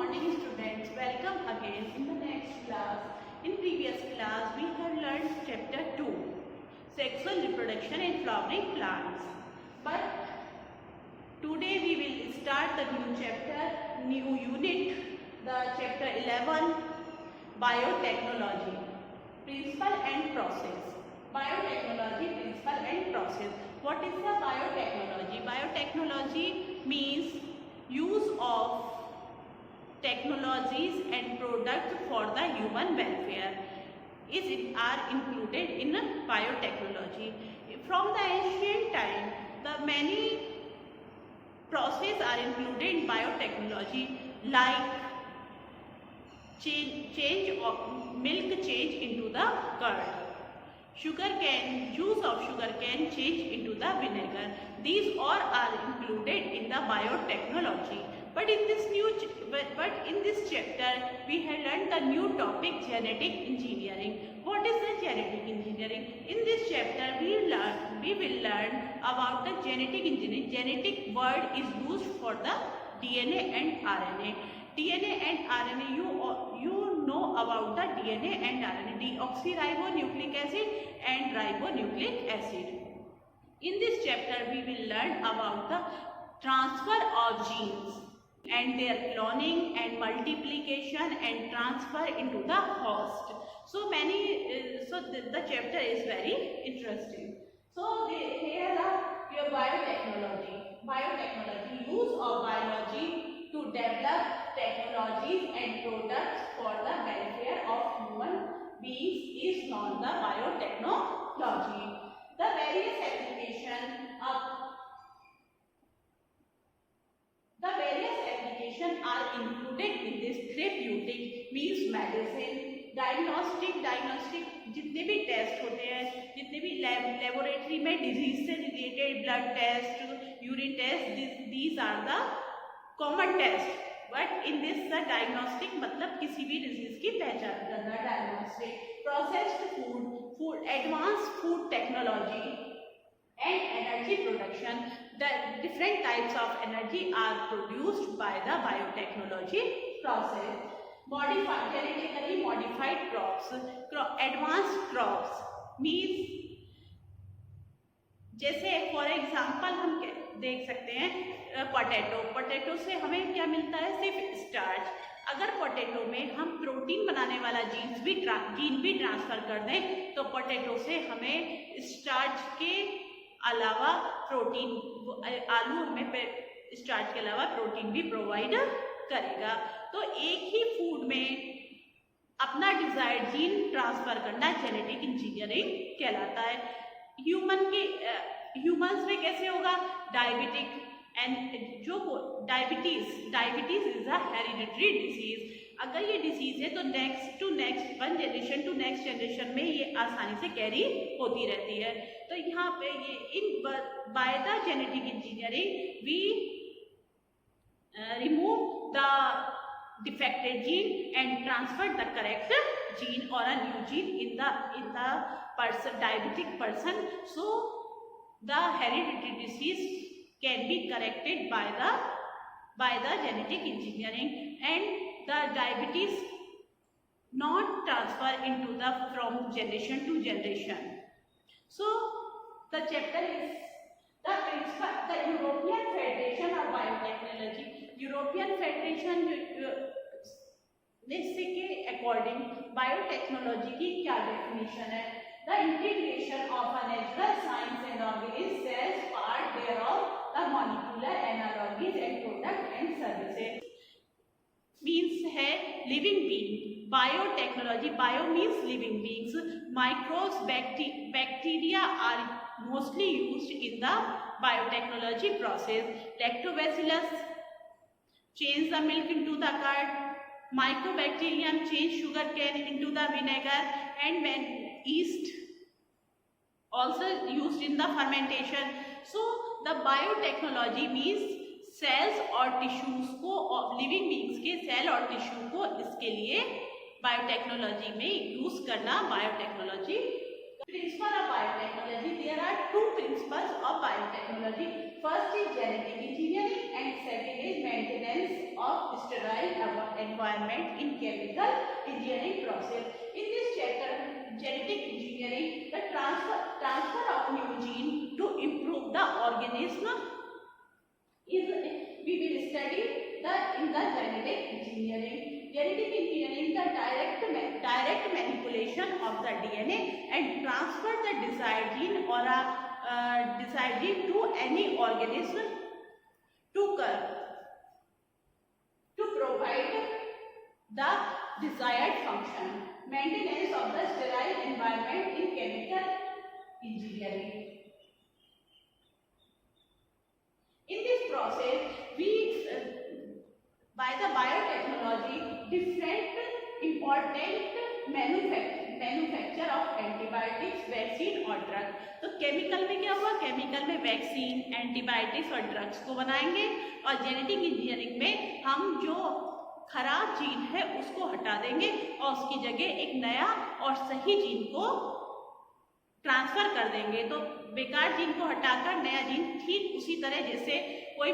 morning students, welcome again in the next class. In previous class we have learned chapter 2, sexual reproduction in flowering plants. But today we will start the new chapter, new unit, the chapter 11, biotechnology, principle and process. Biotechnology, principle and process. What is the biotechnology? Biotechnology means use of technologies and products for the human welfare are included in biotechnology. From the ancient time, the many processes are included in biotechnology, like change of milk change into the curd, juice of sugar cane change into the vinegar. These all are included in the biotechnology. But in this chapter we have learned the new topic, genetic engineering. What is the genetic engineering? In this chapter we will learn about the genetic engineering. Genetic word is used for the DNA and RNA. DNA and RNA, you know about the DNA and RNA, deoxyribonucleic acid and ribonucleic acid. In this chapter we will learn about the transfer of genes and their cloning and multiplication and transfer into the host. So the chapter is very interesting. So here are your biotechnology. Biotechnology, use of biology to develop technologies and products for the welfare of human beings is known the biotechnology. The various applications are included in this therapeutic, means medicine, diagnostic जितने भी test होते हैं, जितने भी laboratory में disease से related blood test, urine test, these are the common test. But in this the diagnostic मतलब किसी भी डिजीज की पहचान करना. Diagnostic, processed food, advance food technology and energy production. The different types of energy are produced by the biotechnology process. Genetically modified crops, advanced crops means जैसे for example हम देख सकते हैं पोटैटो से हमें क्या मिलता है? सिर्फ स्टार्च. अगर पोटैटो में हम प्रोटीन बनाने वाला जीन भी ट्रांसफर कर दें तो पोटैटो से हमें स्टार्च के अलावा प्रोटीन, आलू हमें स्टार्च के अलावा प्रोटीन भी प्रोवाइड करेगा. तो एक ही फूड में अपना डिजायर्ड जीन ट्रांसफर करना जेनेटिक इंजीनियरिंग कहलाता है. ह्यूमंस में कैसे होगा? डायबिटिक एंड जो diabetes is a hereditary disease. अगर ये डिसीज है तो one generation to next generation में ये आसानी से कैरी होती रहती है. तो यहाँ पे ये by the genetic engineering we remove the defected gene and transfer the correct gene or a new gene in the diabetic person, so the hereditary disease can be corrected by the genetic engineering and the diabetes not transfer into from generation to generation. So the chapter is the European Federation of Biotechnology. European federation के according biotechnology की क्या definition है? The integration of a natural science and organism cells part thereof the molecular analogies and product and services. Means है living being. Biotechnology, bio means living beings. Microbes, bacteria are mostly used in the biotechnology process. Lactobacillus change the milk into the curd. Mycobacterium change sugar cane into the vinegar, and when yeast also used in the fermentation. So the biotechnology means cells और tissues को, living beings के cell और tissue को इसके लिए biotechnology में use करना biotechnology. Principle of biotechnology, there are two principles principles of biotechnology. First is genetic engineering and second is maintenance of sterile environment in chemical engineering process. In this chapter, genetic engineering, the transfer of new gene to improve the organism is we will study in the genetic engineering. Genetic engineering, the direct manipulation of the DNA and transfer the desired gene or a desired gene to any organism to provide the desired function. Maintenance of the sterile environment in chemical engineering. In this process, we by the biotechnology, different important manufacture of antibiotics, vaccine और drug. तो chemical में क्या हुआ? Chemical में vaccine, antibiotics और drugs को बनाएंगे और जेनेटिक इंजीनियरिंग में हम जो खराब जीन है उसको हटा देंगे और उसकी जगह एक नया और सही जीन को ट्रांसफर कर देंगे. तो बेकार जीन को हटाकर नया जीन, ठीक उसी तरह जैसे कोई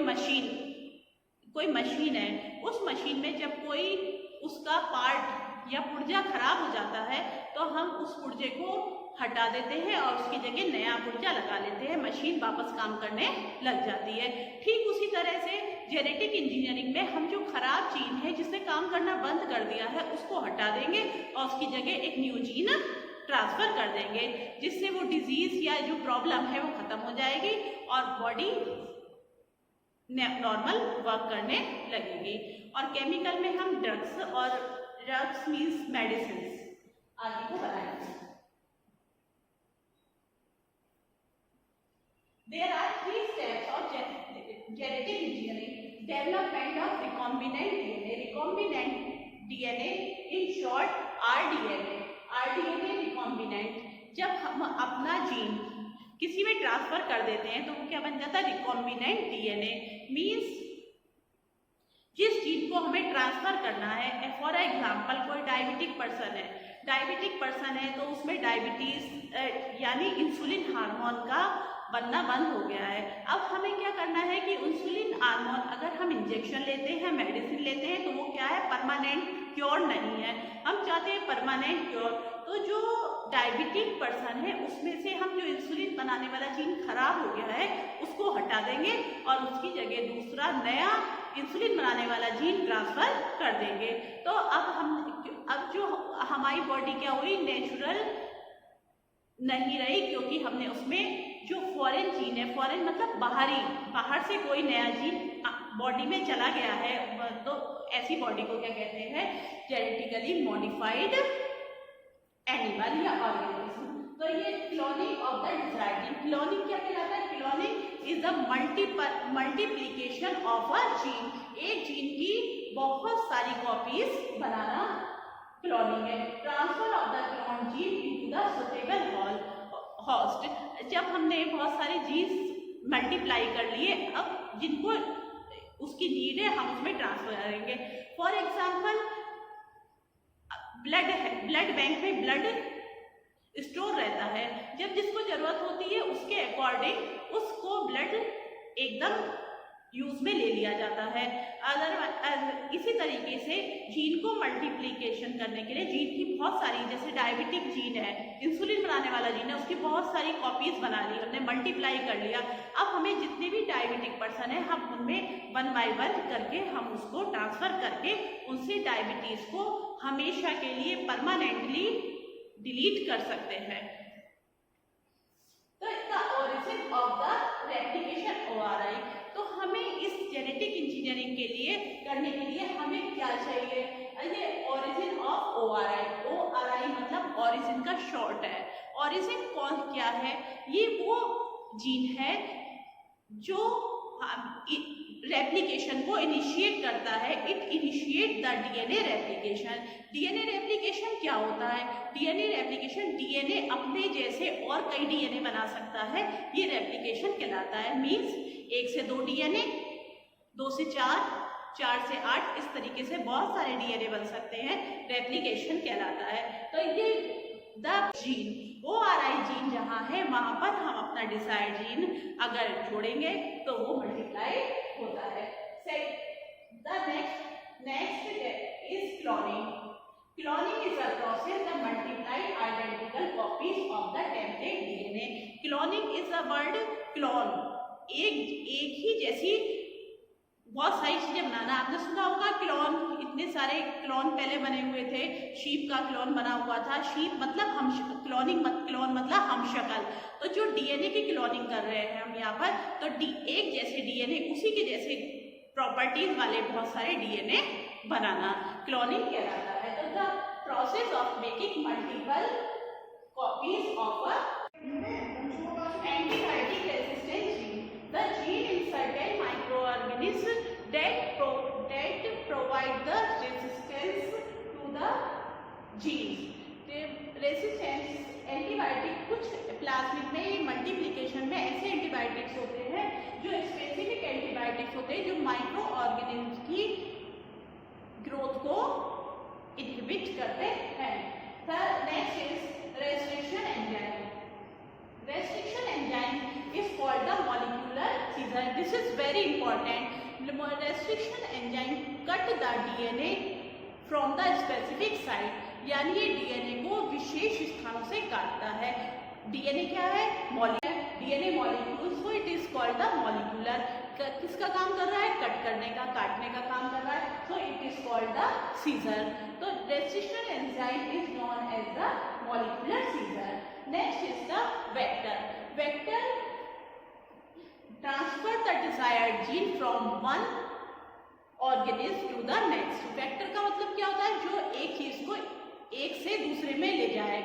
मशीन है, उस मशीन में जब कोई उसका पार्ट या पुर्जा खराब हो जाता है तो हम उस पुर्जे को हटा देते हैं और उसकी जगह नया पुर्जा लगा लेते हैं, मशीन वापस काम करने लग जाती है. ठीक उसी तरह से जेनेटिक इंजीनियरिंग में हम जो खराब जीन है जिसने काम करना बंद कर दिया है उसको हटा देंगे और उसकी जगह एक न्यू जीन ट्रांसफर कर देंगे, जिससे वो डिजीज या जो प्रॉब्लम है वो खत्म हो जाएगी और बॉडी नॉर्मल वर्क करने लगेगी. और केमिकल में हम ड्रग्स मीन्स मेडिसिन आदि को बनाएंगे. There are 3 steps of genetic engineering. Development of recombinant DNA. Recombinant DNA, in short rDNA. rDNA recombinant. जब हम अपना जीन किसी में ट्रांसफर कर देते हैं तो वो क्या बन जाता है? Recombinant DNA. मीन्स जिस जीन को हमें ट्रांसफर करना है, फॉर एग्जाम्पल कोई डायबिटिक पर्सन है तो उसमें डायबिटीज यानी इंसुलिन हार्मोन का बनना बंद हो गया है. अब हमें क्या करना है कि इंसुलिन हार्मोन अगर हम इंजेक्शन लेते हैं, मेडिसिन लेते हैं तो वो क्या है? परमानेंट क्योर नहीं है. हम चाहते हैं परमानेंट क्योर. तो जो डायबिटिक पर्सन है उसमें से हम जो इंसुलिन बनाने वाला जीन खराब हो गया है उसको हटा देंगे और उसकी जगह दूसरा नया इंसुलिन बनाने वाला जीन ट्रांसफर कर देंगे. तो अब जो हमारी बॉडी क्या हुई? नेचुरल नहीं रही, क्योंकि हमने उसमें जो फॉरेन जीन है, फॉरेन मतलब बाहर से कोई नया जीन बॉडी में चला गया है, तो ऐसी बॉडी को क्या कहते हैं? जेनेटिकली मॉडिफाइड एनिमल या ऑर्गेनिज्म. तो ये cloning of the desired gene. Cloning क्या कहलाता है? Cloning is the multiplication of a gene. एक जीन की बहुत सारी कॉपीज बनाना क्लोनिंग है. Transfer of the clone gene into the suitable host. जब हमने बहुत सारे जीन्स मल्टीप्लाई कर लिए, अब जिनको उसकी नीड है हम उसमें ट्रांसफर करेंगे. फॉर एग्जाम्पल ब्लड बैंक में ब्लड स्टोर रहता है. जब जिसको जरूरत होती है उसके अकॉर्डिंग उसको ब्लड एकदम यूज में ले लिया जाता है. इसी तरीके से जीन को मल्टीप्लिकेशन करने के लिए जीन की बहुत सारी, जैसे डायबिटिक जीन है, इंसुलिन बनाने वाला जीन है, उसकी बहुत सारी कॉपीज बना ली हमने, मल्टीप्लाई कर लिया. अब हमें जितने भी डायबिटिक पर्सन है हम उनमें 1 by 1 करके हम उसको ट्रांसफर करके उनसे डायबिटीज को हमेशा के लिए परमानेंटली डिलीट कर सकते हैं. तो इसका origin of the replication ORI. तो हमें इस जेनेटिक इंजीनियरिंग के लिए करने के लिए हमें क्या चाहिए? ये ओरिजिन ऑफ ORI मतलब ओरिजिन का शॉर्ट है. ओरिजिन क्या है? ये वो जीन है जो रेप्लिकेशन को इनिशिएट करता है. It initiate the DNA replication. DNA replication क्या होता है? डीएनए रेप्लिकेशन, डीएनए अपने जैसे और कई डीएनए बना सकता है, ये रेप्लिकेशन कहलाता है. मीन्स 1 से 2 डीएनए, 2 से 4, 4 से 8, इस तरीके से बहुत सारे डीएनए बन सकते हैं, रेप्लिकेशन कहलाता है. तो ये द जीन ORI जीन जहाँ है वहां पर हम अपना अपना डिजायर्ड जीन अगर जोड़ेंगे तो वो मल्टीप्लाई होता है। Next is cloning. Cloning is a process that multiplies identical copies of the template DNA. Cloning is a word clone, एक ही जैसी बहुत सारी चीजें बनाना। आपने सुना होगा क्लोन, इतने सारे क्लोन पहले बने हुए थे। शीप का क्लोन बना हुआ था, शीप मतलब हम, क्लोनिंग क्लोन मतलब हम शक्ल। तो जो डीएनए की क्लोनिंग कर रहे हैं हम यहाँ पर, तो एक जैसे डीएनए, उसी के जैसे प्रॉपर्टीज वाले बहुत सारे डीएनए बनाना क्लोनिंग कहलाता है। तो the process of making multiple copies of a antibiotic resistant gene, the gene in certain microorganism that provide the resistance to the genes. Resistance antibiotic, कुछ प्लाज्मिड में मल्टीप्लिकेशन में ऐसे एंटीबायोटिक्स होते हैं जो स्पेसिफिक एंटीबायोटिक्स होते हैं जो माइक्रो ऑर्गेनिज्म की ग्रोथ को इनहिबिट करते हैं। Next is restriction enzyme. Restriction enzyme is called the molecular scissor. This is very important. Restriction enzyme cut the DNA from the specific site. यानी ये डीएनए को विशेष स्थानों से काटता है। डीएनए क्या है? DNA molecules, so it is called the molecular. किसका काम कर रहा है? कट करने का, काटने का काम कर रहा है, so it is called the scissor. तो restriction enzyme is known as the molecular scissor. Next is the vector. Vector transfer the desired gene from one organism to the next. Vector का मतलब क्या होता है? जो एक चीज को एक से दूसरे में ले जाए।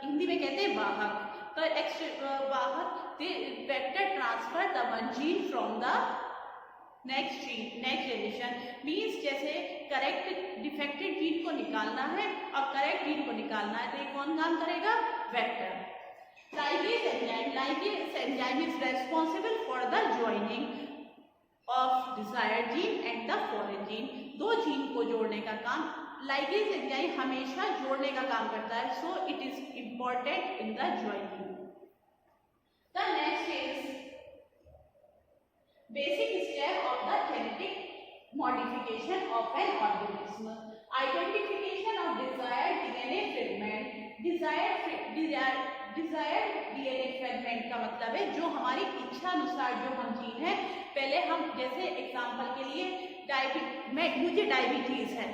हिंदी में कहते हैं वाहक। तो वाहक, vector transfer the one gene from the next generation means जैसे करेक्ट डिफेक्टेड जीन को निकालना है और करेक्ट जीन को निकालना है, तो ये कौन काम करेगा? Vector. Ligase enzyme is responsible for the joining of desired gene and the foreign gene. दो जीन को जोड़ने का काम लाइगेज एंजाइम हमेशा जोड़ने का काम करता है, so it is important in the joining. The next is basic step of the genetic modification of an organism. Identification of desired DNA fragment. Desired DNA fragment का मतलब है जो हमारी इच्छा अनुसार जो हम जीन है। पहले हम जैसे एग्जांपल के लिए मुझे डायबिटीज है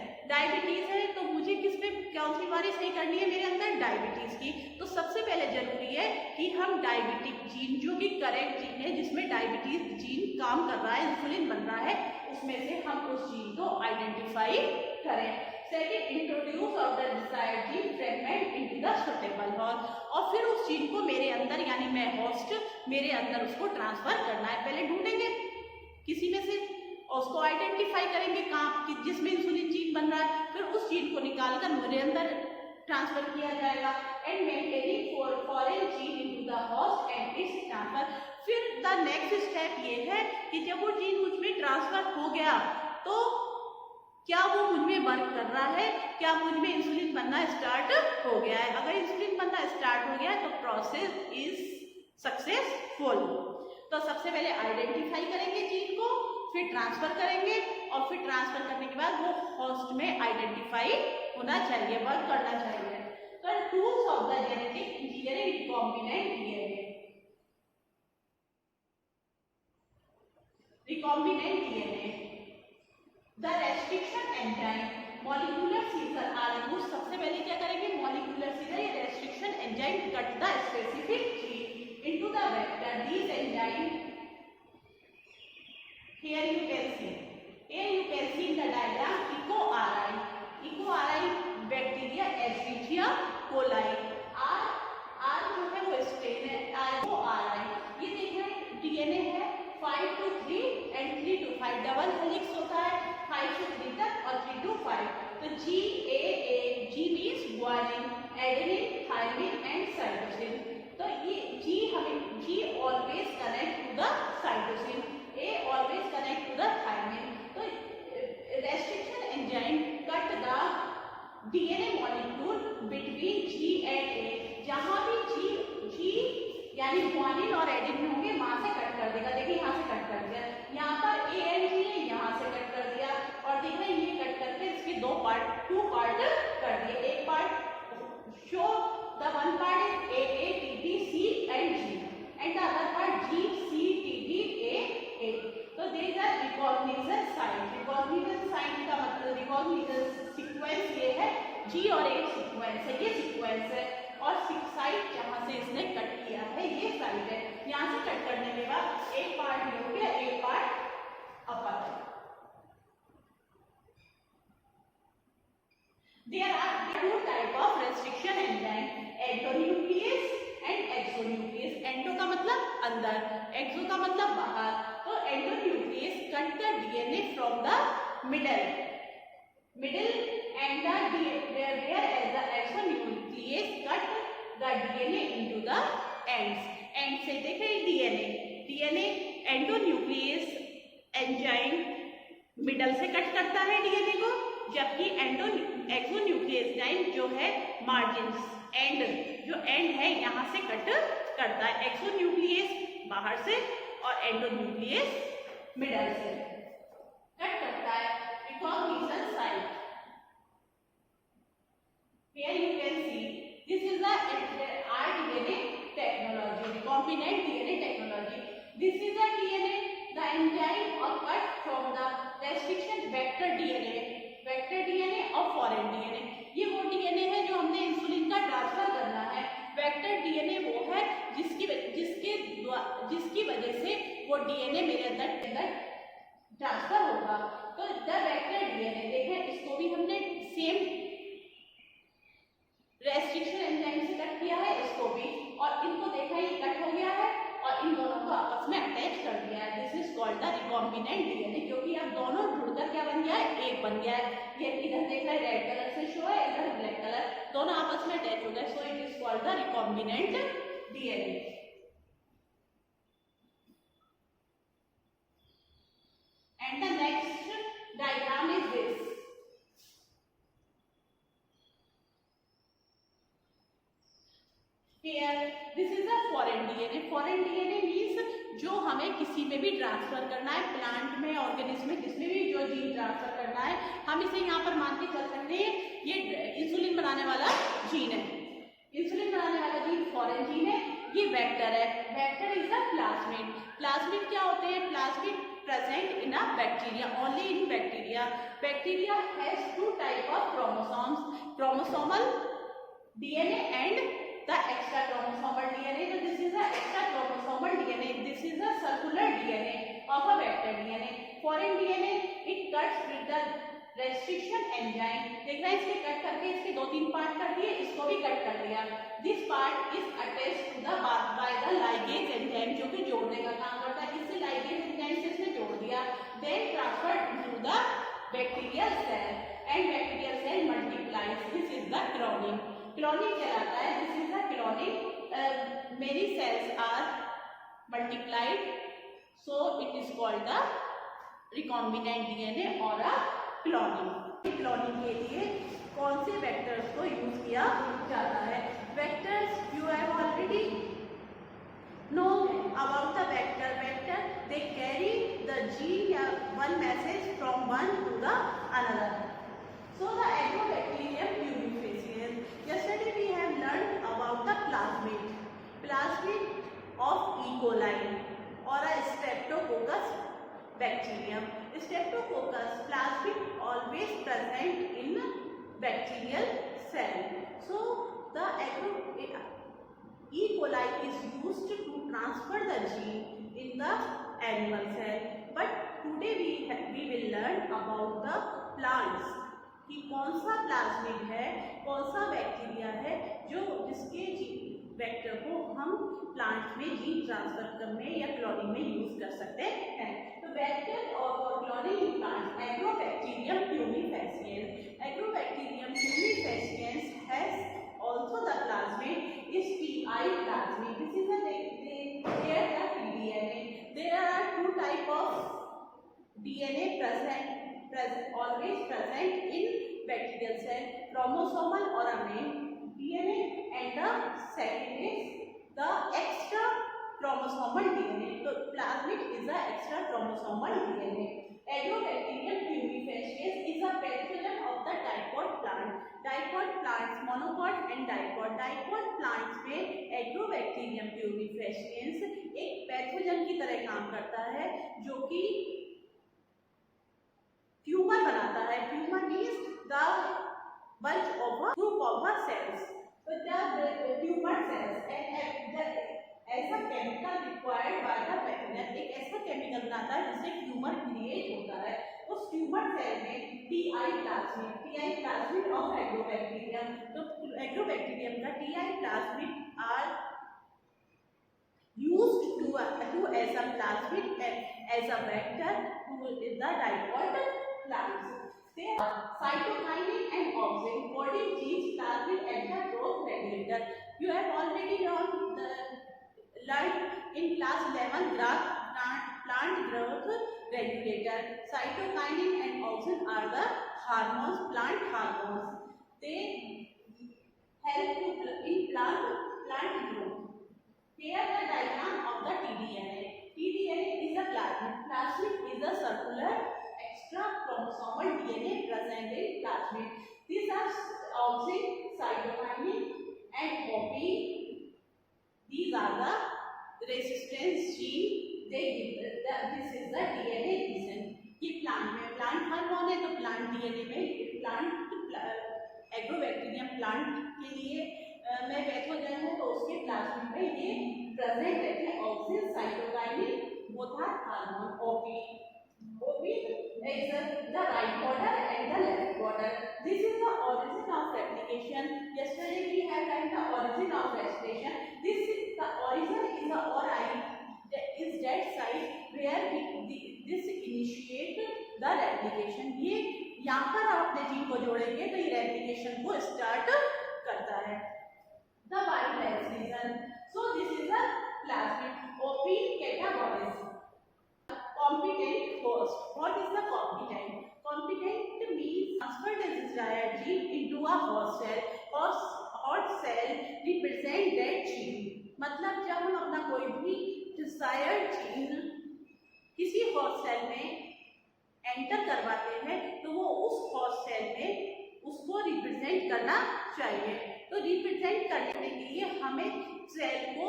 तो मुझे किसमें कौन सी बीमारी सही करनी है? मेरे अंदर डायबिटीज की। तो सबसे पहले जरूरी है कि हम डायबिटिक जीन, जो कि करेक्ट जीन है जिसमें डायबिटीज जीन काम कर रहा है, इंसुलिन बन रहा है, उसमें से हम उस जीन को आइडेंटिफाई करें। Second, introduce of the desired gene fragment into the suitable host, और फिर उस जीन को मेरे अंदर, यानी मैं होस्ट, मेरे अंदर उसको ट्रांसफर करना है। पहले ढूंढेंगे किसी में से, उसको आइडेंटिफाई करेंगे कहाँ जिसमें इंसुलिन जीन बन रहा है, फिर उस जीन को निकालकर मेरे अंदर ट्रांसफर किया जाएगा। And maintaining foreign gene into the host and it's transfer. फिर द नेक्स्ट स्टेप ये है कि जब वो जीन मुझ में ट्रांसफर हो गया तो क्या वो मुझ में वर्क कर रहा है, क्या मुझ में इंसुलिन बनना स्टार्ट हो गया है। अगर इंसुलिन बनना स्टार्ट हो गया तो प्रोसेस इज सक्सेसफुल। तो सबसे पहले आइडेंटिफाई करेंगे जीन को, फिर ट्रांसफर करेंगे, और फिर ट्रांसफर करने के बाद वो होस्ट में आइडेंटिफाई होना चाहिए, वर्क करना चाहिए। तो tools of the genetic engineering recombinant DNA. The restriction enzyme, molecular scissor are used. सबसे पहले क्या करेंगे? मॉलिक्यूलर सीजर या restriction enzyme cut the specific gene into the vector. These enzyme, here you can see in the diagram EcoRI bacteria Escherichia coli। R जो है वो strain है, EcoRI। ये देखें डीएनए है 5 to 3 and 3 to 5, double helix होता है 5 से 3 तक और 3 to 5। तो G means guanine, adenine, thymine and cytosine। तो ये G always connect to the cytosine, A always connect to the thymine। तो restriction enzyme cut the DNA molecule between G and and the other part GCTDA8. So these are recognition site. recognition site का मतलब recognition sequence ये है, G और A sequence है, ये sequence है, और साइट जहाँ से इसने कट किया है ये साइट है। यहाँ से कट करने के बाद एक पार्ट ये हो गया, एक पार्ट अपर है। There are two type of restriction enzyme, endonuclease and exonuclease. endo का मतलब अंदर, exo का मतलब बाहर। तो endonuclease cut the DNA from the middle and the whereas the exonuclease cut the DNA into the ends. end से देखें DNA endonuclease enzyme middle से कट करता है डीएनए को, जबकि एक्सोन्यूक्लियस एंजाइम जो है मार्जिन एंड है यहाँ से कट करता है। एक्सोन्यूक्लियस बाहर से और एंडोन्यूक्लियस मिडल से कट करता है। Recognition site, here you can see this is the rDNA technology, recombinant DNA technology. This is the DNA, the enzyme or cut from the restriction vector DNA और foreign DNA। ये वो DNA है जो हमने insulin का transfer करना है। Vector DNA वो है जिसकी वजह से वो DNA मेरे अंदर ट्रांसफर होगा। तो द वेक्टर DNA देखें, इसको भी हमने सेम रेस्ट्रिक्शन एंजाइम से कट किया है, इसको भी, और इनको देखा ये कट हो गया है और इन दोनों को आपस में अटैच कर दिया है। This is called the recombinant DNA, क्योंकि अब दोनों जुड़कर क्या बन गया है, एक बन गया है। ये इधर देख रहे रेड कलर से शो है, इधर ब्लैक कलर, दोनों आपस में अटैच हो गए। So it is called the recombinant DNA. And the next diagram is this. Here, this is a foreign DNA. Foreign DNA means जो हमें किसी में भी ट्रांसफर करना है, प्लांट में, ऑर्गेनिज्म में, जिसमें भी जो जीन ट्रांसफर करना है, हम इसे यहाँ पर मान के चल सकते हैं ये इंसुलिन बनाने वाला जीन है। इंसुलिन बनाने वाला जीन फॉरेन जीन है, ये वेक्टर है। Vector is a plasmid. Plasmid क्या होते हैं? Plasmid present in a bacteria, only in bacteria. Bacteria has two type of chromosomes, chromosomal DNA and the extra chromosomal DNA. So this is the extra chromosomal DNA. This is the circular DNA of a vector DNA. Foreign DNA, it cuts with the restriction enzyme. देख रहे हैं, इसके cut करके इसके 2-3 part कर दिए, इसको भी कट कर दिया। This part is attached to the by the ligase enzyme, जो कि जोड़ने का काम करता है। इससे ligase enzyme से इसने जोड़ दिया, then transferred into the bacterial cell and bacterial cell multiplies. This is the cloning. Cloning कहलाता है, this is the cloning. Many cells are multiplied, so it is called the recombinant DNA or a cloning. Cloning के लिए कौन से vectors को use किया जाता है? Vectors, you have already know about the vector. Vector, they carry the gene या one message from one to the another. So the Agrobacterium plurifaciens. Yesterday we have learned about the plasmid of E. coli or a Streptococcus bacterium. Streptococcus plasmid always present in bacterial cell. So the E. coli is used to transfer the gene in the animal cell. But today we will learn about the plants. कि कौन सा plasmid है, कौन सा bacteria है जो जिसके vector को हम प्लांट में जीन ट्रांसफर करने या क्लोनिंग में यूज कर सकते हैं। तो वेक्टर और cloning in plant, Agrobacterium plurifaciens. Agrobacterium plurifaciens has also the plasmid is pi plasmid. This is a here the pDNA. There are two type of DNA always present in bacterial cell, chromosomal or a main DNA, and the second is the extra chromosomal DNA. So plasmid is the extra chromosomal DNA. Agrobacterium plurifaciens is a pathogen of the diploid plant. Diploid plants, monopod and diploid. Diploid plants में Agrobacterium plurifaciens pestilence एक pathogen की तरह काम करता है जो कि tumour बनाता है। Tumour means the bunch of a group of a cells. So the tumor cells and ऐसा chemical required by the pathogen, एक ऐसा केमिकल बनाता है जिससे ट्यूमर क्रिएट होता है। उस ट्यूमर सेल में टीआई प्लाज्मिड ऑफ एग्रोबैक्टीरियम, तो एग्रोबैक्टीरियम का TI plasmid are used to as a plasmid as a vector to the diploid plants. They are cytokinin and auxin coding genes plasmid and the growth regulator. You have already learned in class 11 plant growth regulator. Cytokinin and auxin are the hormones, plant hormones. They help to in plant growth. Here the diagram of the tDNA. tDNA is a plasmid. Plasmid is a circular extra chromosomal DNA present in plasmid. These are auxin, cytokinin and OP. These are the resistance gene. They give this is the DNA reason. ये plant में plant hormone है, तो plant DNA में plant agrobacterium plant के लिए मैं pathogen हूँ, तो उसके प्लाज्मिड में ये प्रेजेंट रहते हैं auxin, cytokinin, both are hormone. OP is the right border and the left border. This is the origin of replication. Yesterday we have learned the origin of respiration. This is the origin is the ori, is that site where this initiate the replication. ये यहाँ पर आप अपने gene को जोड़ेंगे तो ये replication को स्टार्ट करता है। The wireless reason. So this is a plasmid OP categories. Competent host. What is the competent? Competent means transfer the desired gene into a host cell. Host cell represent that gene. मतलब जब हम अपना कोई भी desired gene किसी host cell में enter करवाते हैं तो वो उस host cell में उसको रिप्रेजेंट करना चाहिए। तो रिप्रेजेंट करने के लिए हमें सेल को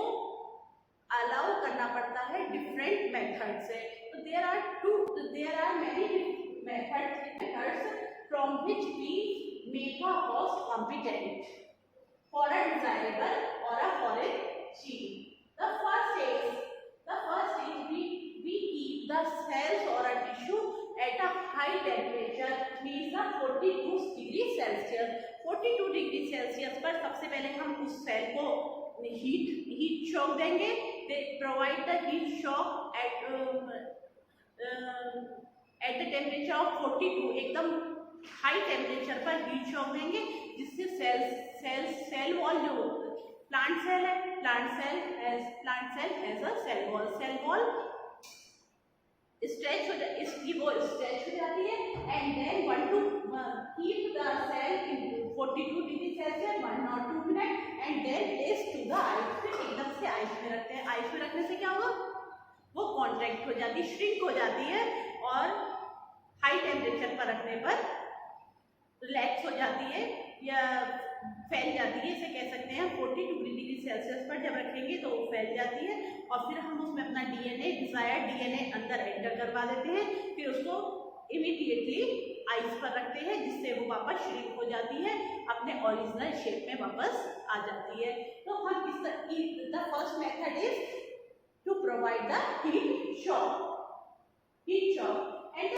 अलाउ करना पड़ता है डिफरेंट मेथड से। तो there are many methods from which we make a host competent for a desirable और for a gene. The first is we keep the cells or a tissue at a high temperature, means the 42 degree Celsius। 42 degree Celsius पर सबसे पहले हम उस cell को heat shock देंगे। They provide the heat shock at the temperature of 42, एकदम high temperature पर heat shock देंगे, जिससे सेल वॉल जो प्लांट सेल है, plant cell has a cell wall stretch हो जाती, वो स्ट्रेच हो जाती है। And then one to keep the cell in 42 degree Celsius 1 or 2 minute and then place to the ice. फिर एकदम से आइस में रखते हैं। आइस में रखने से क्या होगा, वो कॉन्ट्रैक्ट हो जाती, श्रिंक हो जाती है और हाई टेम्परेचर पर रखने पर रिलैक्स हो जाती है या फैल जाती है, इसे कह सकते हैं। 42 डिग्री सेल्सियस पर जब रखेंगे तो वो फैल जाती है और फिर हम उसमें अपना डीएनए, डिजायर्ड डीएनए अंदर एंटर करवा देते हैं। फिर उसको इमीडिएटली आइस पर रखते हैं, जिससे वो वापस श्रिंक हो जाती है, अपने ओरिजिनल शेप में वापस आ जाती है। तो हम the first method is to provide the heat shock and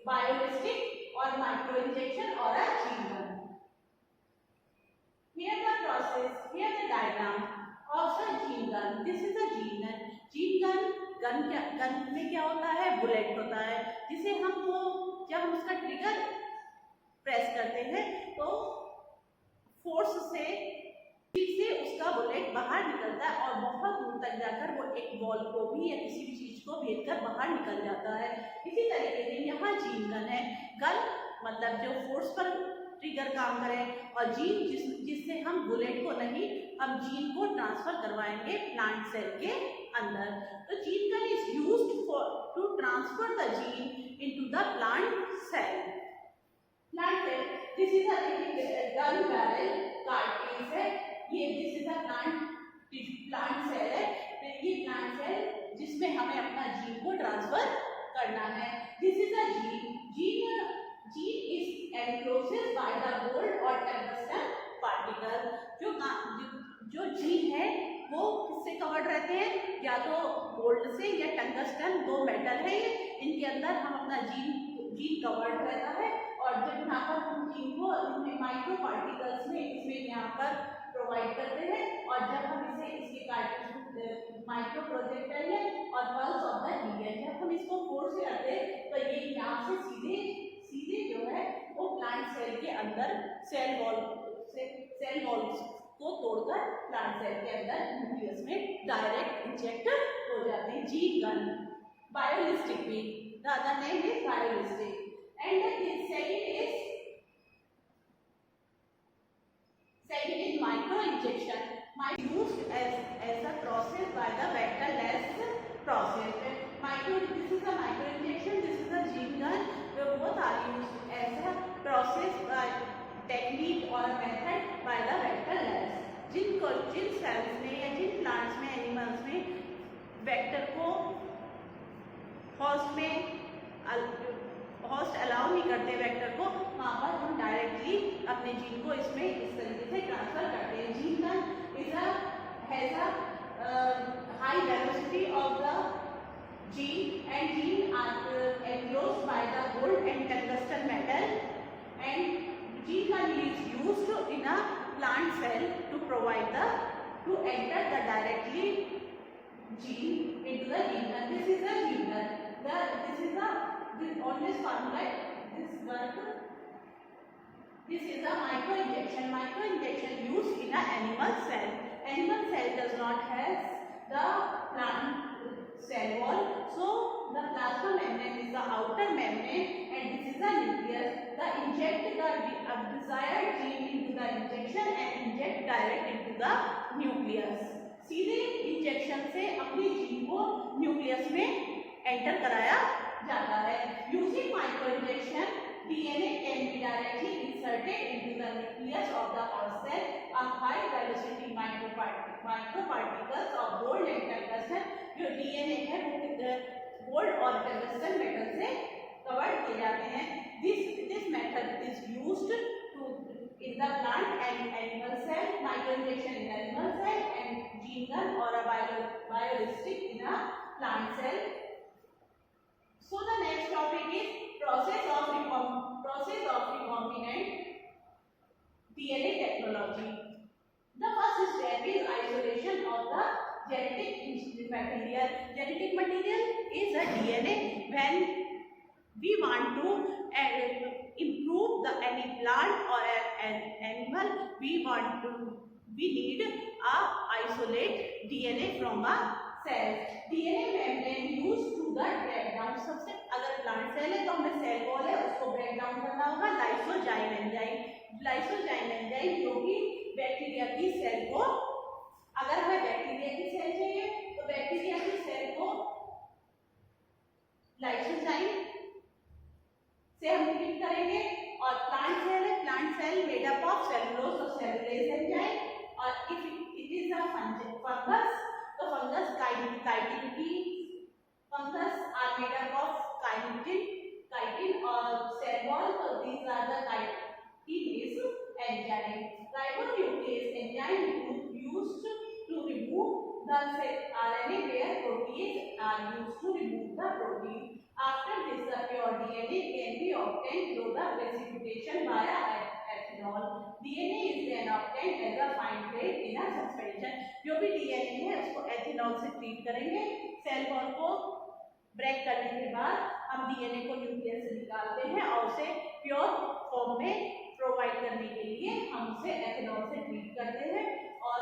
biolistic और माइक्रो इंजेक्शन और a gene gun. Here the process, here the diagram of the gene gun. This is the gene gun. Gun में क्या होता है, bullet होता है, जिसे हम वो जब हम उसका ट्रिगर प्रेस करते हैं तो फोर्स से उसका बुलेट बाहर निकलता है और बहुत दूर तक जाकर वो एक बॉल को भी या किसी भी चीज को भेजकर बाहर निकल जाता है। इसी तरीके से यहाँ जीन गन है। गन मतलब जो फोर्स पर ट्रिगर काम करें और जीन जिससे हम बुलेट को नहीं, हम जीन को ट्रांसफर करवाएंगे प्लांट सेल के अंदर। तो gene gun is used for to transfer the gene into the plant cell. This is a gun barrel cartridge है, ये this is a plant cell है। तो ये ट्रांसफर करना है। This is a gene is enclosed by the gold और tungsten particle. जो gene है वो किससे कवर्ड रहते हैं, या तो गोल्ड से या टंगस्टन, दो मेटल है ये, इनके अंदर हम अपना जीन कवर्ड रहता है। और जब यहाँ पर हम जीन को इसमें माइक्रो पार्टिकल्स में इसमें यहाँ पर प्रोवाइड करते हैं, और जब हम इसे इसके माइक्रो प्रोजेक्टर है और पल्स ऑफ द हीलियम, जब हम इसको फोर्स करते हैं तो ये यहाँ से सीधे जो है वो प्लांट सेल के अंदर सेल वॉल्स को तोड़कर प्लांट सेल के अंदर न्यूक्लियस में डायरेक्ट इंजेक्ट हो जाते हैं। जीन गन बायोलिस्टिक भी, the other name is biolistic. And second is micro injection, used as a process by the vector-less process. This is a micro injection, this is a gene gun. Both are used as a process technique or a method by the vector-less. जिन cells में या जिन plants में, animals में vector को host allow नहीं करते vector को, वहाँ पर हम डायरेक्टली अपने जीन को इसमें इस तरीके से ट्रांसफर करते हैं। Gene gun has a high velocity of the gene and gene are enclosed by the gold and tungsten metal, and gene gun is used in a plant cell to enter the directly gene into the gene gun. This is a gene gun. This always formula this work. This is a micro injection. Micro injection used in a animal cell. Animal cell does not have the plant cell wall, so the plasma membrane is the outer membrane, and this is the nucleus. Inject the desired gene into the injection and inject direct into the nucleus. सीधे injection से अपनी gene को nucleus में enter कराया जाता है। Using micro injection, DNA can be directly inserted into the nucleus of the host cell. A high velocity microparticles of gold and tungsten, जो DNA है वो गोल्ड और टंगस्टन मेटल से कवर किए जाते हैं। This method is used in the plant and animal cell, micro injection in animal cell, and gene gun or a biolistic in a plant cell. So the next topic is process of recombinant DNA technology. The first step is isolation of the genetic material. Genetic material is a DNA. When we want to improve any plant or an animal, we need a isolate DNA from a cell. DNA membrane used to the breakdown. सबसे अगर plant cell है तो हमें cell wall है उसको break down करना होगा lysozyme enzyme जो कि बैक्टीरिया की सेल को, अगर हमें बैक्टीरिया की सेल चाहिए तो बैक्टीरिया की सेल को लाइसोजाइम से हम डिलीट करेंगे। और plant cell made up of cellulose और सेलुलेज एंजाइम, और if it is a fungus तो fungus fungus are made up of chitin और सेल वॉल, तो these are the chitinase enzyme. Ribonuclease enzyme used to remove the RNA where proteins are used to remove the protein. After this, the pure DNA can be obtained through the precipitation via ethanol. DNA is then obtained as a fine grade in a suspension. जो भी DNA है उसको ethanol से treat करेंगे। Cell wall को break करने के बाद हम DNA को न्यूक्लियस से निकालते हैं और उसे प्योर फॉर्म में प्रोवाइड करने के लिए हम उसे एथेनॉल से ट्रीट करते हैं। और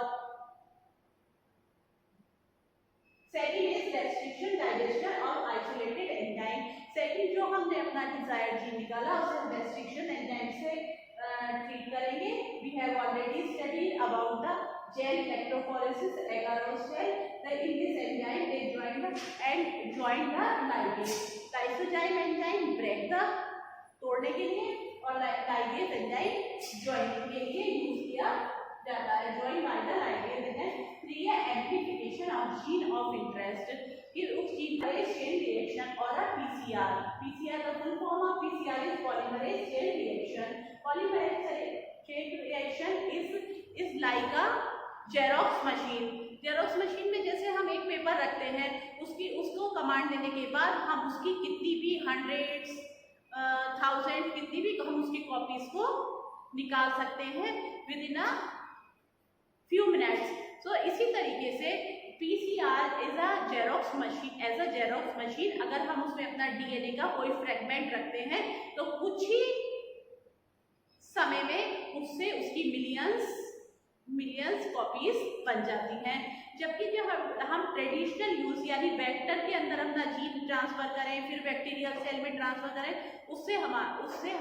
second is restriction digestion of isolated enzyme. Second जो हमने अपना डिजायर्ड जीन निकाला उसे हम रेस्ट्रिक्शन एंजाइम से ट्रीट करेंगे। We have already studied about the gel electrophoresis agarose cell. In this enzyme they join the ligase. Lysozyme enzyme break the तोड़ने के लिए और ligase enzyme joining के लिए यूज किया जाता है। Joined by the ligase enzyme create amplification of gene of interest. कि उस चीज पॉलीमरेज चेन रिएक्शन और अ पीसीआर। पीसीआर का full form of PCR is polymerase chain reaction. Polymerase chain reaction is like a xerox machine. Xerox machine में जैसे हम एक paper रखते हैं, उसको कमांड देने के बाद हम उसकी कितनी भी हंड्रेड्स, थाउजेंड, कितनी भी हम उसकी कॉपीज को निकाल सकते हैं within a few minutes. So इसी तरीके से PCR is a xerox machine. As a xerox machine अगर हम उसमें अपना डीएनए का कोई फ्रेगमेंट रखते हैं तो कुछ ही समय में उससे उसकी मिलियंस कॉपीज बन जाती हैं। जबकि जब हम ट्रेडिशनल यूज यानी वेक्टर के अंदर अपना जीन ट्रांसफर करें, फिर बैक्टीरियल सेल में ट्रांसफर करें, उससे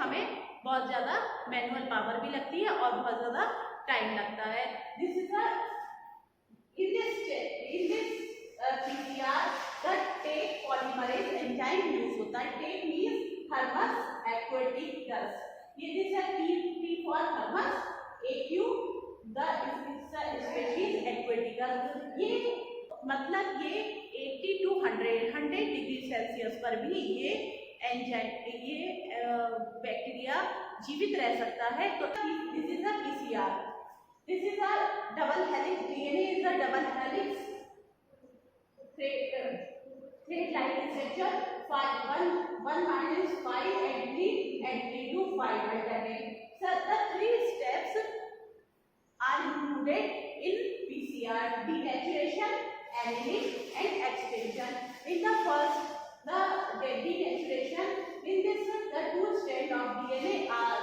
हमें बहुत ज़्यादा मैनुअल पावर भी लगती है और बहुत ज़्यादा टाइम लगता है। This is in this PCR the take polymerase enzyme use होता है। take means Thermus aquaticus। ये दिस है T for Thermus, AQ the species aquaticus। ये मतलब ये 80 to 100 डिग्री सेल्सियस पर भी ये एंजाइम, ये बैक्टीरिया जीवित रह सकता है। तो this is a PCR. This is a double helix. DNA is a double helix thread-like structure. 1 minus 5 and 3 to 5 alternate. So the 3 steps are included in PCR: denaturation, annealing, and extinction. In the first, the denaturation. In this, the 2 strands of DNA are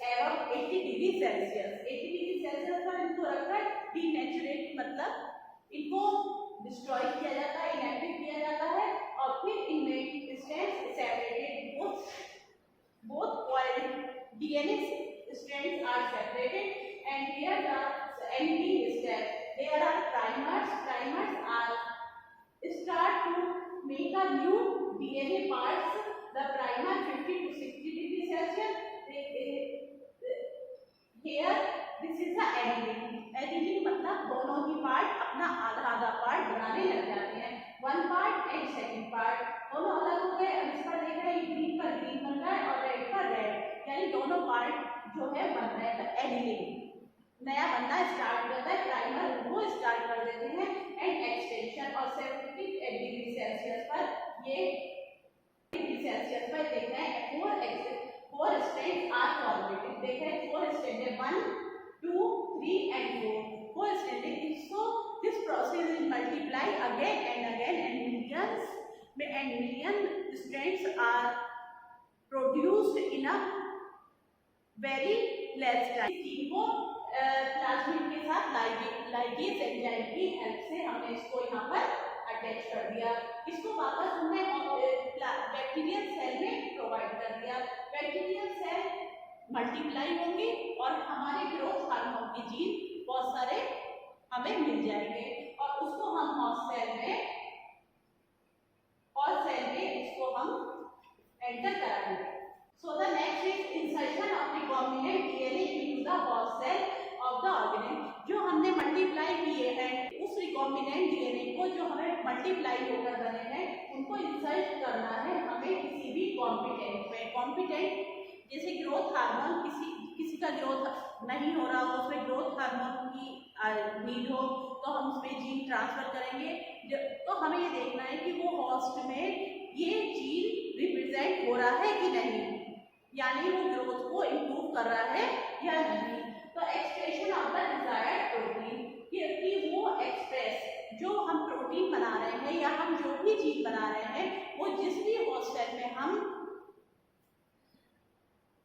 around 80 degree Celsius. 80 degree Celsius पर इनको रखकर डीनेचुरेट मतलब इनको destroy किया जाता है, inactive किया जाता है और फिर इनमें strands separated, both coiled DNA strands are separated and here the annealing step. There are primers. Primers are start to make a new DNA parts. The primer 50 to 60 degree Celsius. Here this is the annealing. Annealing मतलब दोनों ही part अपना आधा part बनाने लग जाते हैं। One part and second part दोनों अलग हो गए। अब इस पर देख रहे हैं ग्रीन पर ग्रीन बन रहा है और रेड पर रेड, यानी दोनों पार्ट जो है बन रहे हैं। तो एनीलिंग नया बनना स्टार्ट करता है, प्राइमर वो स्टार्ट कर देते हैं। एंड एक्सटेंशन और 70 डिग्री सेल्सियस पर ये डिग्री सेल्सियस पर देख रहे हैं फोर स्ट्रैंड्स आर फॉर्मेटेड। देख रहे हैं 4 स्ट्रैंड है, 1 2 3 and 4 strand. So this process is multiply again and million strands are produced in a very less time. इनको प्लाज्मिड के साथ लाइगेज एंजाइम की हेल्प से हमने इसको यहाँ पर अटैच कर दिया। इसको वापस हमने बैक्टीरियल सेल में प्रोवाइड कर दिया। बैक्टीरियल सेल मल्टीप्लाई होंगे और हमारे ग्रोथ हार्मोन के जीन बहुत सारे हमें मिल जाएंगे और उसको हम हॉस्ट सेल में इसको हम एंटर कराएंगे। So the next is insertion of recombinant DNA into the host cell of the organism. जो हमने मल्टीप्लाई किए हैं उस रिकॉम्बिनेंट डीएनए को, जो हमें मल्टीप्लाई होकर बने हैं, उनको इंसर्ट करना है हमें किसी भी कॉम्पिटेंट में। कॉम्पिटेंट जैसे ग्रोथ हार्मोन, किसी का ग्रोथ नहीं हो रहा हो, उसमें ग्रोथ हार्मोन की नीड हो तो हम उसमें जीन ट्रांसफर करेंगे। तो हमें ये देखना है कि वो हॉस्ट में ये जीन रिप्रेजेंट हो रहा है कि नहीं, यानी वो ग्रोथ को इम्प्रूव कर रहा है या नहीं। तो expression of the desired protein, कि वो एक्सप्रेस जो हम प्रोटीन बना रहे हैं या हम जो भी जीन बना रहे हैं वो जिस भी हॉस्ट सेल में हम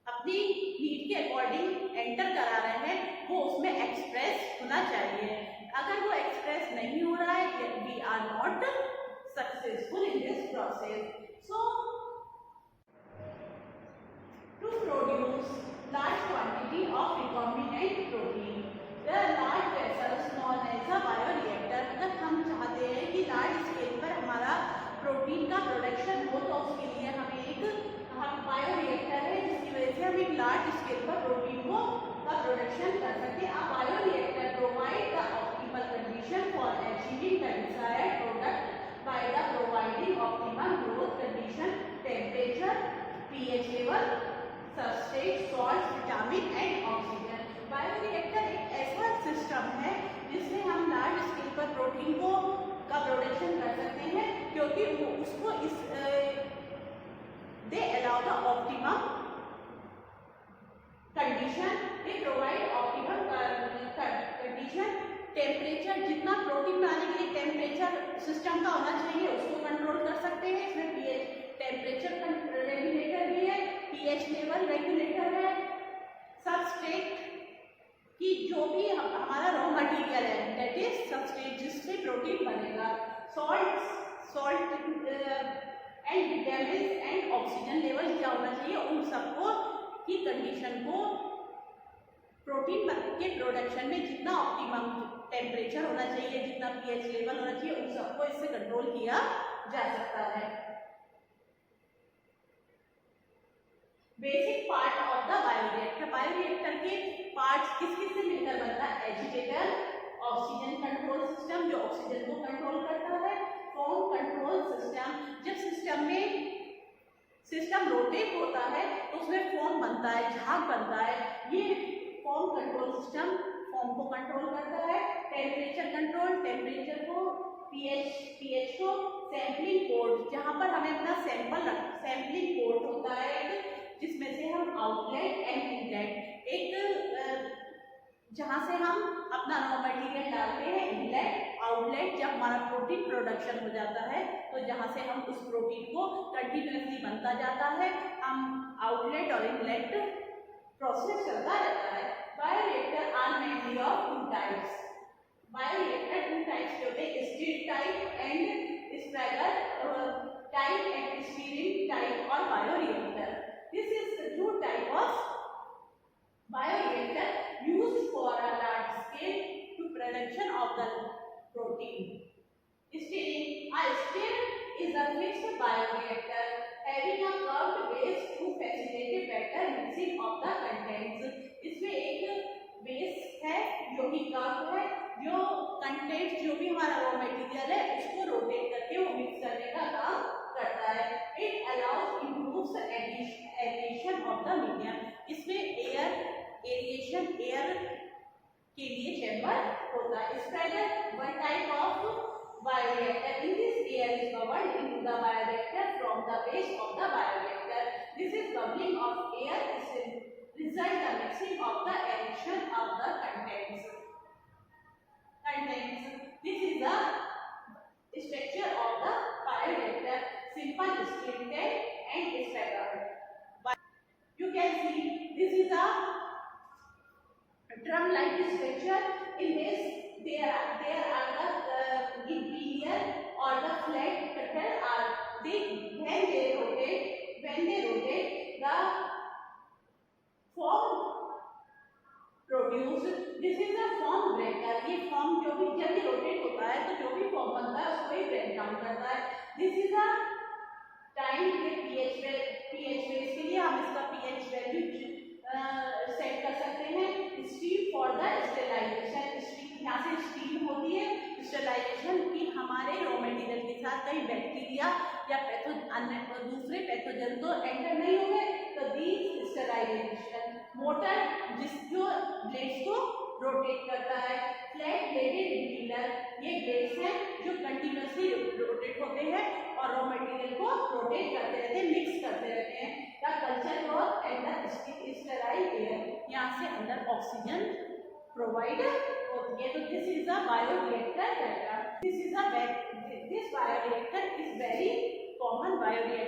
अपनी नीड के अकॉर्डिंग एंटर करा रहे हैं वो उसमें एक्सप्रेस होना चाहिए। अगर वो एक्सप्रेस नहीं हो रहा है, we are not successful in this process. So to produce large quantity of recombinant protein, the large vessels known as a bioreactor। अगर हम चाहते हैं कि लार्ज स्केल पर हमारा प्रोटीन का प्रोडक्शन हो तो उसके लिए हमें एक बायोरिएक्टर है जिसकी वजह से हम एक लार्ज स्केल पर प्रोटीन का प्रोडक्शन कर सकते हैं। Bioreactor provide the optimal condition for achieving the desired product optimum growth condition, temperature, pH level, substrate, salt, vitamin and oxygen. Bioreactor एक ऐसा सिस्टम है जिससे हम लार्ज स्केल पर प्रोटीन का प्रोडक्शन कर सकते हैं, क्योंकि वो उसको इस they allow the optimum condition, they provide optimum condition, temperature, जितना प्रोटीन बनाने के लिए टेम्परेचर सिस्टम का होना चाहिए उसको कंट्रोल कर सकते हैं। इसमें पीएच टेम्परेचर रेगुलेटर भी है, पीएच लेवल रेगुलेटर है, सबस्ट्रेट की जो भी हमारा रॉ मटेरियल है दैट इज सबस्ट्रेट जिससे प्रोटीन बनेगा, salt and vitamin and oxygen level क्या होना चाहिए, उन सबको की कंडीशन को प्रोटीन के प्रोडक्शन में जितना ऑप्टिमम टेम्परेचर होना चाहिए, जितना पीएच लेवल होना चाहिए, उन सबको इससे कंट्रोल किया जा सकता है। Basic part of the bioreactor, bioreactor के पार्ट्स किस किस से मिलकर बनता है? एजिटेटर, ऑक्सीजन कंट्रोल सिस्टम जो ऑक्सीजन को कंट्रोल करता है, फोम कंट्रोल सिस्टम, जब सिस्टम रोटेट होता है तो उसमें फोम बनता है, झाग बनता है, ये फोम कंट्रोल सिस्टम फोम को कंट्रोल करता है। टेम्परेचर कंट्रोल, टेम्परेचर को, पीएच को, सैंपलिंग पोर्ट जहां पर हमें अपना सैंपलिंग पोर्ट होता है जिसमें से हम आउटलेट एंड इनलेट, एक जहां से हम अपना रॉ मटेरियल डालते हैं, इनलेट आउटलेट, जब हमारा प्रोटीन प्रोडक्शन हो जाता है तो जहां से हम उस प्रोटीन को कंटिन्यूसली बनता जाता है, हम आउटलेट और इनलेट प्रोसेस चलता रहता है। Bioreactor are mainly of two types, bioreactor two types के होते हैं, steel type and sparger type and stirring type और bioreactor. This is the two type of bioreactor used for a large scale to production of the protein. Stirring, a stir is a fixed bioreactor having a curved base to facilitate better mixing of the contents. इसमें एक base है जो कि curve है, जो contents जो भी हमारा रॉ मटेरियल है उसको रोटेट करके वो मिक्स करने का काम करता है। It allows improves aeration of the medium. इसमें एरिएशन एयर के लिए चैम्बर होता है। Sparger one type of bioreactor, in this air is bubbled into the bioreactor from the base of the bioreactor. This is bubbling of air is result the mixing of the addition of the contents. This is the structure of the bioreactor, simple steel tank and staggered. You can see this is a drum like structure. In this there are the interior or the flat cutter are when they rotate the form produced. This is a form breaker. ये form जो भी जब rotate होता है तो जो भी form बनता है उसको ही break down करता है। This is a टाइम के pH base के लिए हम इसका pH वैल्यू सेट कर सकते हैं। Steam for the sterilisation, steam यहाँ से स्टीम होती है स्टेरिलाइजेशन की, हमारे रॉ मटेरियल के साथ कहीं बैक्टीरिया या अन्य दूसरे पैथोजन तो एंटर नहीं होंगे, तो दीज स्टेरिलाइजेशन मोटर जो ब्लेड्स को रोटेट करता है। फ्लैट ब्लेडेड इंपीलर, ये ब्लेड्स हैं जो कंटिन्यूसली रोटेट होते हैं और रॉ मटेरियल को रोटेट करते रहते हैं, मिक्स करते रहते हैं। The culture cloth and the sterile air, यहाँ से अंदर ऑक्सीजन प्रोवाइड होती है। तो this is a bioreactor diagram. This bioreactor is very common bioreactor